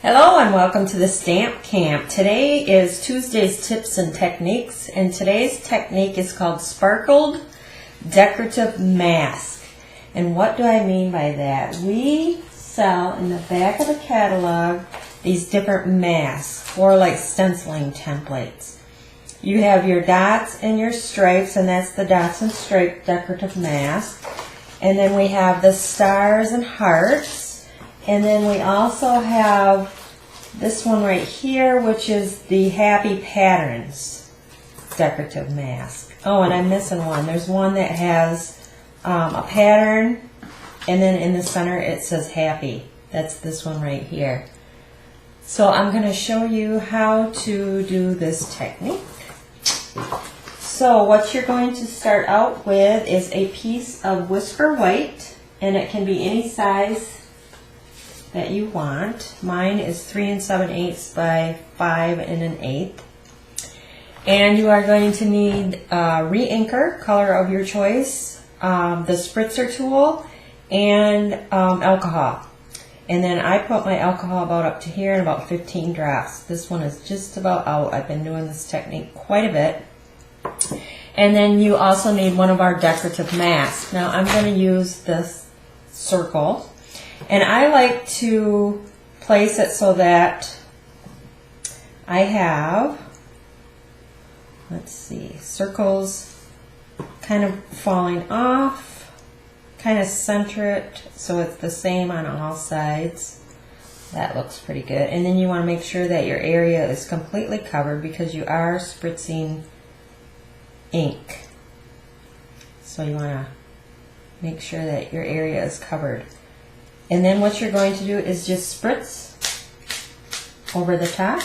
Hello and welcome to the Stamp Camp. Today is Tuesday's Tips and Techniques, and today's technique is called Sparkled Decorative Mask. And what do I mean by that? We sell in the back of the catalog these different masks, or like stenciling templates. You have your dots and your stripes, and that's the dots and stripe decorative mask. And then we have the stars and hearts. And then we also have this one right here, which is the Happy Patterns decorative mask. Oh, and I'm missing one. There's one that has a pattern, and then in the center it says Happy. That's this one right here. So I'm going to show you how to do this technique. So what you're going to start out with is a piece of Whisper White, and it can be any size that you want. Mine is 3 7/8 by 5 1/8. And you are going to need re-inker, color of your choice, the spritzer tool, and alcohol. And then I put my alcohol about up to here and about 15 drops. This one is just about out. I've been doing this technique quite a bit. And then you also need one of our decorative masks. Now I'm going to use this circle. And I like to place it so that I have, let's see, circles kind of falling off, kind of center it so it's the same on all sides. That looks pretty good. And then you want to make sure that your area is completely covered because you are spritzing ink. So you want to make sure that your area is covered. And then what you're going to do is just spritz over the top,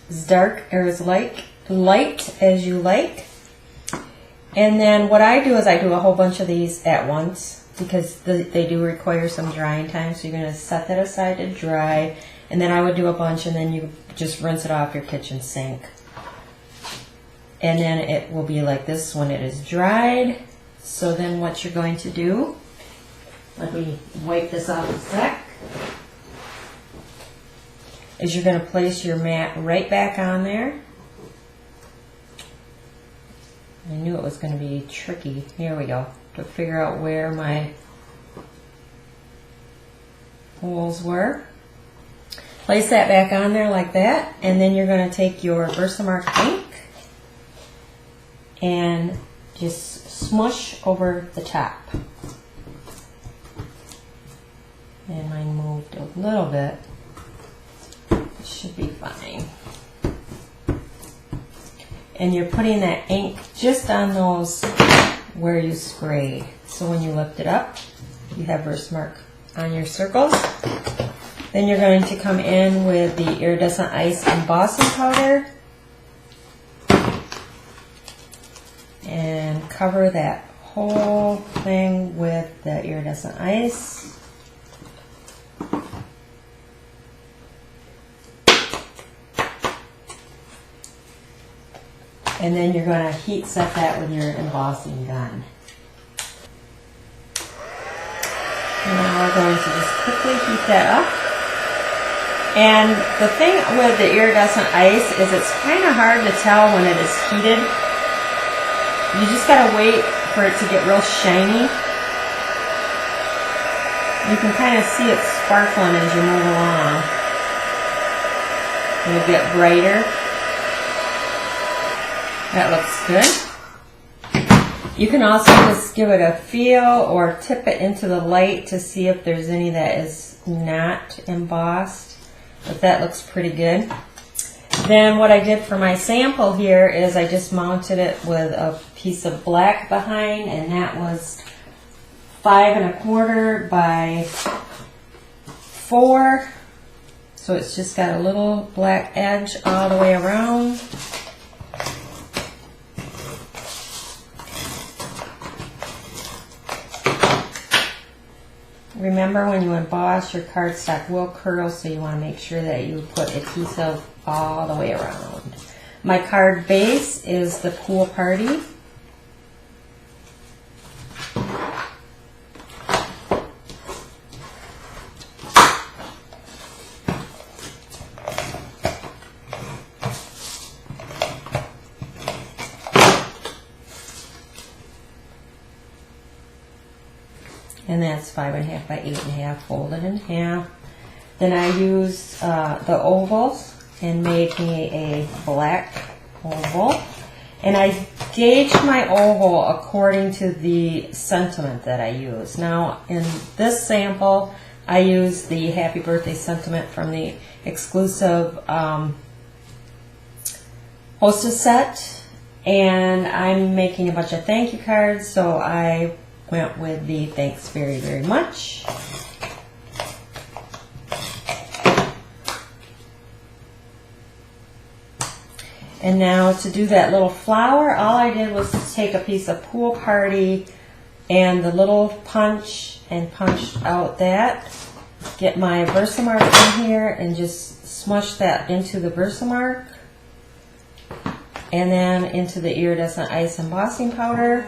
as dark or as light as you like. And then what I do is I do a whole bunch of these at once because they do require some drying time. So you're going to set that aside to dry, and then I would do a bunch, and then you just rinse it off your kitchen sink. And then it will be like this when it is dried. So then what you're going to do, let me wipe this off a sec, is you're going to place your mat right back on there. I knew it was going to be tricky. Here we go. To figure out where my holes were. Place that back on there like that, and then you're going to take your Versamark ink and just smush over the top. And mine moved a little bit. It should be fine. And you're putting that ink just on those where you sprayed. So when you lift it up, you have Versamark on your circles. Then you're going to come in with the iridescent ice embossing powder and cover that whole thing with the iridescent ice. And then you're going to heat set that with your embossing gun. And now we're going to just quickly heat that up. And the thing with the iridescent ice is it's kind of hard to tell when it is heated. You just got to wait for it to get real shiny. You can kind of see it sparkling as you move along. It'll get brighter. That looks good. You can also just give it a feel or tip it into the light to see if there's any that is not embossed. But that looks pretty good. Then what I did for my sample here is I just mounted it with a piece of black behind, and that was 5 1/4 by 4. So it's just got a little black edge all the way around. Remember, when you emboss, your cardstock will curl, so you want to make sure that you put adhesive all the way around. My card base is the Pool Party. And that's 5.5 by 8.5, folded in half. Then I used the ovals and made me a black oval. And I gauged my oval according to the sentiment that I use. Now, in this sample, I used the Happy Birthday sentiment from the exclusive hostess set. And I'm making a bunch of thank you cards, so I went with the thanks very, very much. And now to do that little flower, all I did was take a piece of Pool Party and the little punch and punched out that. Get my Versamark in here and just smush that into the Versamark. And then into the iridescent ice embossing powder.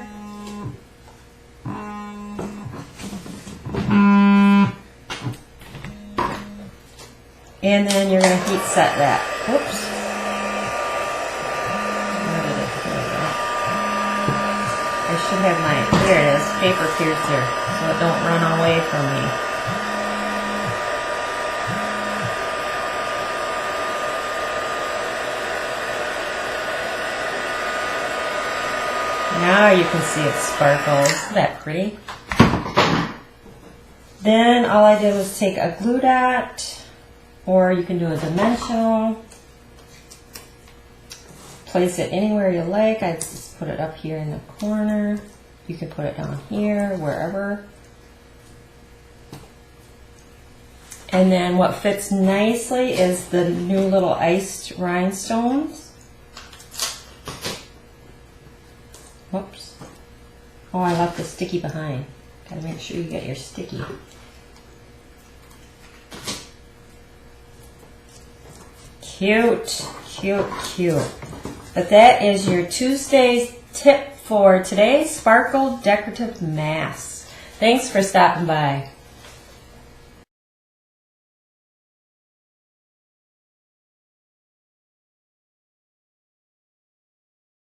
And then you're going to heat set that. Whoops. I should have my, here it is, paper piercer, so it don't run away from me. Now you can see it sparkles. Isn't that pretty? Then all I did was take a glue dot, or you can do a dimensional. Place it anywhere you like. I just put it up here in the corner. You can put it down here, wherever. And then what fits nicely is the new little iced rhinestones. Whoops. Oh, I left the sticky behind. Gotta make sure you get your sticky. Cute, cute, cute. But that is your Tuesday's tip for today's Sparkle Decorative Mask. Thanks for stopping by.